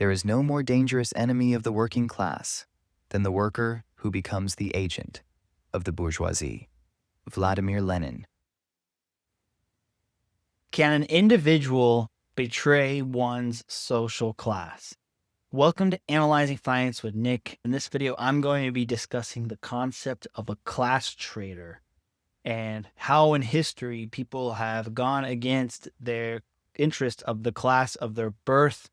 There is no more dangerous enemy of the working class than the worker who becomes the agent of the bourgeoisie. Vladimir Lenin. Can an individual betray one's social class? Welcome to Analyzing Finance with Nick. In this video, I'm going to be discussing the concept of a class traitor and how in history people have gone against their interest of the class of their birth,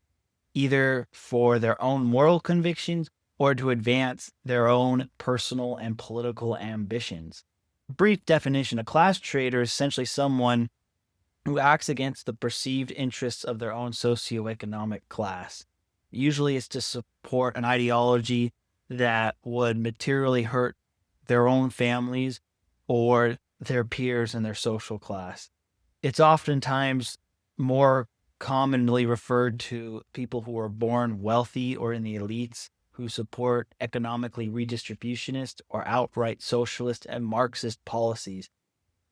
either for their own moral convictions or to advance their own personal and political ambitions. Brief definition: a class traitor is essentially someone who acts against the perceived interests of their own socioeconomic class. Usually it's to support an ideology that would materially hurt their own families or their peers in their social class. It's oftentimes more commonly referred to people who are born wealthy or in the elites who support economically redistributionist or outright socialist and Marxist policies.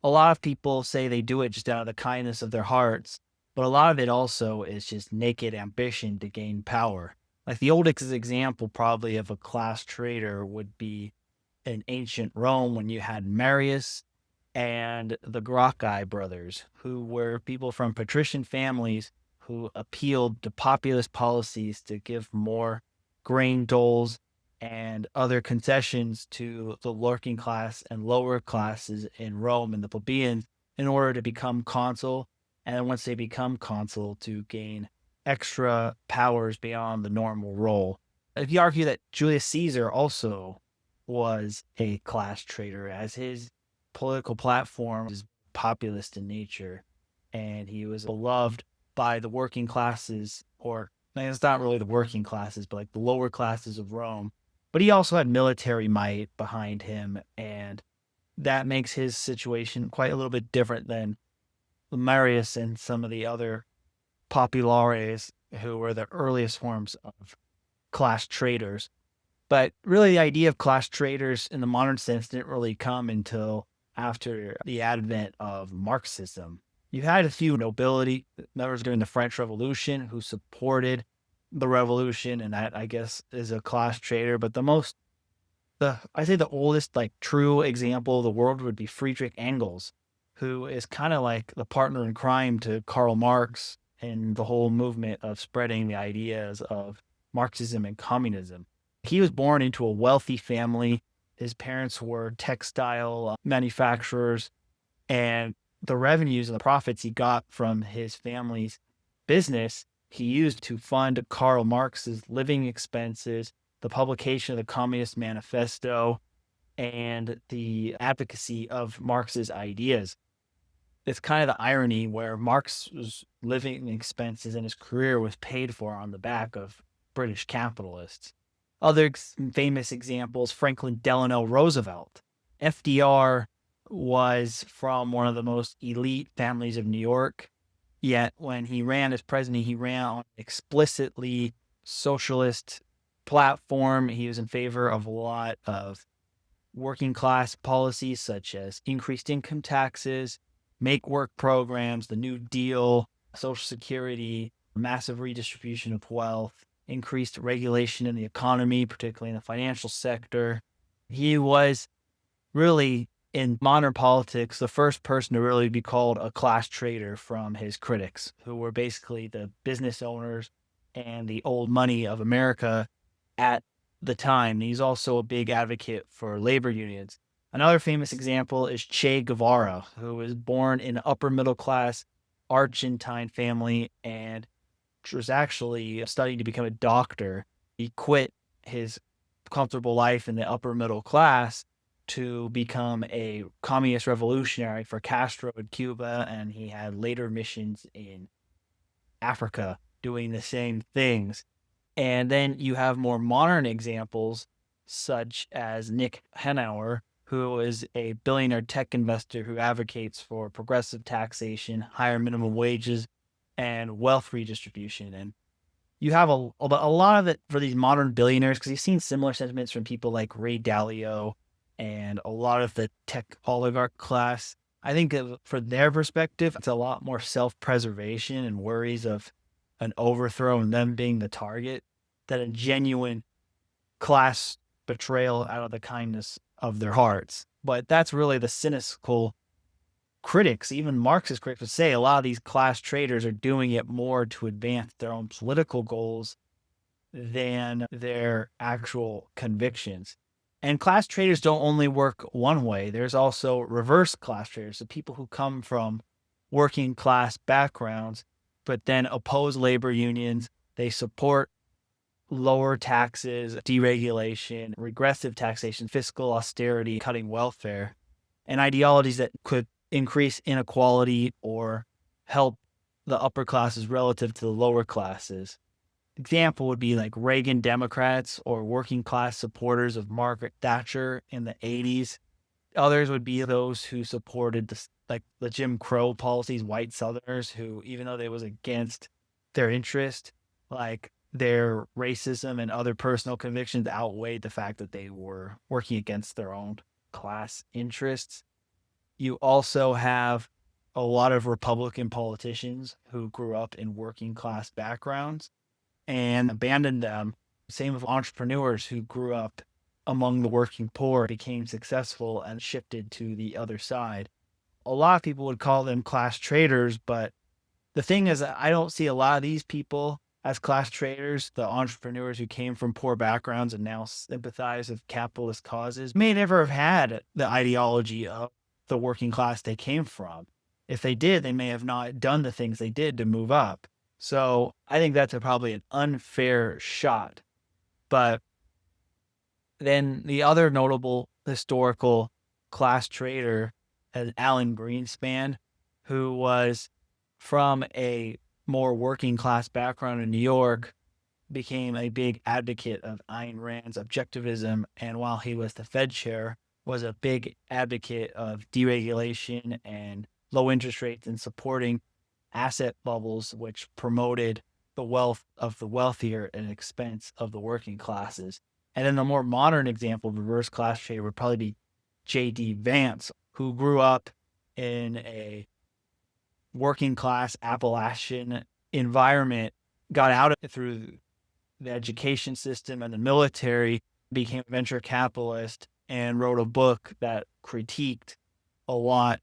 A lot of people say they do it just out of the kindness of their hearts, but a lot of it also is just naked ambition to gain power. Like the oldest example probably of a class traitor would be in ancient Rome when you had Marius and the Gracchi brothers, who were people from patrician families who appealed to populist policies to give more grain doles and other concessions to the working class and lower classes in Rome and the plebeians in order to become consul. And then once they become consul, to gain extra powers beyond the normal role. If you argue that Julius Caesar also was a class traitor, as his political platform is populist in nature, and he was beloved by the working classes, or it's not really the working classes, but like the lower classes of Rome. But he also had military might behind him, and that makes his situation quite a little bit different than Marius and some of the other populares who were the earliest forms of class traitors. But really, the idea of class traitors in the modern sense didn't really come until after the advent of Marxism. You had a few nobility members during the French Revolution who supported the revolution, and that, I guess, is a class traitor. But I say the oldest like true example of the world would be Friedrich Engels, who is kind of like the partner in crime to Karl Marx and the whole movement of spreading the ideas of Marxism and communism. He was born into a wealthy family. His parents were textile manufacturers, and the revenues and the profits he got from his family's business he used to fund Karl Marx's living expenses, the publication of the Communist Manifesto, and the advocacy of Marx's ideas. It's kind of the irony where Marx's living expenses and his career was paid for on the back of British capitalists. Other famous examples: Franklin Delano Roosevelt. FDR was from one of the most elite families of New York. Yet when he ran as president, he ran on an explicitly socialist platform. He was in favor of a lot of working class policies such as increased income taxes, make work programs, the New Deal, Social Security, massive redistribution of wealth, increased regulation in the economy, particularly in the financial sector. He was really, in modern politics, the first person to really be called a class traitor from his critics, who were basically the business owners and the old money of America at the time. He's also a big advocate for labor unions. Another famous example is Che Guevara, who was born in an upper middle class Argentine family and was actually studying to become a doctor. He quit his comfortable life in the upper middle class to become a communist revolutionary for Castro in Cuba, and he had later missions in Africa doing the same things. And then you have more modern examples, such as Nick Hanauer, who is a billionaire tech investor who advocates for progressive taxation, higher minimum wages, and wealth redistribution. And you have a lot of it for these modern billionaires, because you've seen similar sentiments from people like Ray Dalio and a lot of the tech oligarch class. I think for their perspective, it's a lot more self-preservation and worries of an overthrow and them being the target than a genuine class betrayal out of the kindness of their hearts. But that's really the cynical critics, even Marxist critics, would say a lot of these class traitors are doing it more to advance their own political goals than their actual convictions. And class traitors don't only work one way. There's also reverse class traitors, the people who come from working class backgrounds, but then oppose labor unions. They support lower taxes, deregulation, regressive taxation, fiscal austerity, cutting welfare, and ideologies that could increase inequality or help the upper classes relative to the lower classes. Example would be like Reagan Democrats or working class supporters of Margaret Thatcher in the 80s. Others would be those who supported the Jim Crow policies, white Southerners who, even though they was against their interest, like their racism and other personal convictions outweighed the fact that they were working against their own class interests. You also have a lot of Republican politicians who grew up in working class backgrounds and abandoned them. Same with entrepreneurs who grew up among the working poor, became successful, and shifted to the other side. A lot of people would call them class traitors, but the thing is, I don't see a lot of these people as class traitors. The entrepreneurs who came from poor backgrounds and now sympathize with capitalist causes may never have had the ideology of the working class they came from. If they did, they may have not done the things they did to move up. So I think that's probably an unfair shot. But then the other notable historical class traitor is Alan Greenspan, who was from a more working class background in New York, became a big advocate of Ayn Rand's objectivism, and while he was the Fed chair, was a big advocate of deregulation and low interest rates and supporting asset bubbles, which promoted the wealth of the wealthier at the expense of the working classes. And then the more modern example of reverse class traitor would probably be J.D. Vance, who grew up in a working class Appalachian environment, got out of it through the education system and the military, became a venture capitalist, and wrote a book that critiqued a lot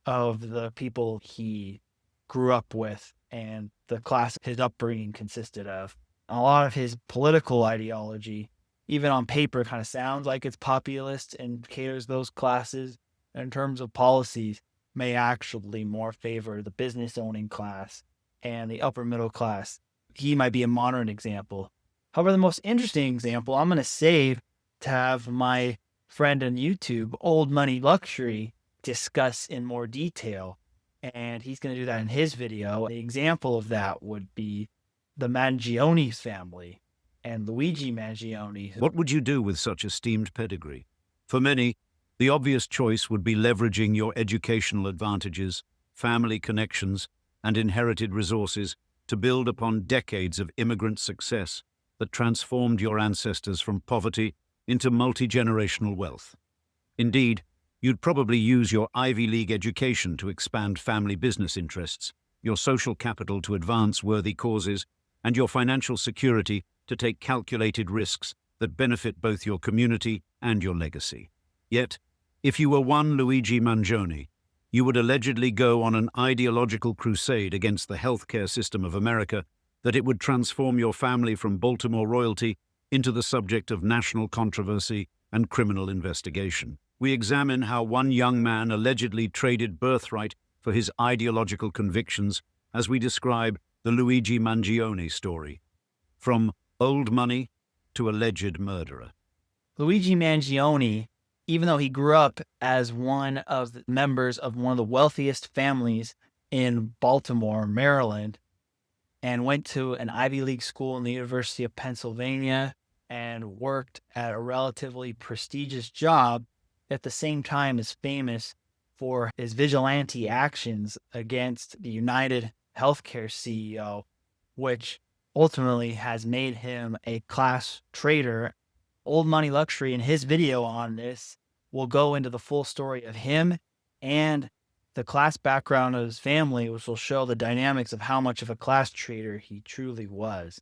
of the people he grew up with and the class his upbringing consisted of. A lot of his political ideology, even on paper, kind of sounds like it's populist and caters those classes. In terms of policies, may actually more favor the business owning class and the upper middle class. He might be a modern example. However, the most interesting example I'm going to save to have my friend on YouTube, Old Money Luxury, discuss in more detail. And he's going to do that in his video. The example of that would be the Mangione family and Luigi Mangione. What would you do with such esteemed pedigree? For many, the obvious choice would be leveraging your educational advantages, family connections, and inherited resources to build upon decades of immigrant success that transformed your ancestors from poverty into multi-generational wealth. Indeed, you'd probably use your Ivy League education to expand family business interests, your social capital to advance worthy causes, and your financial security to take calculated risks that benefit both your community and your legacy. Yet, if you were one Luigi Mangione, you would allegedly go on an ideological crusade against the healthcare system of America that it would transform your family from Baltimore royalty into the subject of national controversy and criminal investigation. We examine how one young man allegedly traded birthright for his ideological convictions as we describe the Luigi Mangione story, from old money to alleged murderer. Luigi Mangione, even though he grew up as one of the members of one of the wealthiest families in Baltimore, Maryland, and went to an Ivy League school in the University of Pennsylvania and worked at a relatively prestigious job, at the same time is famous for his vigilante actions against the United Healthcare CEO, which ultimately has made him a class traitor. Old Money Luxury, in his video on this, will go into the full story of him and the class background of his family, which will show the dynamics of how much of a class traitor he truly was.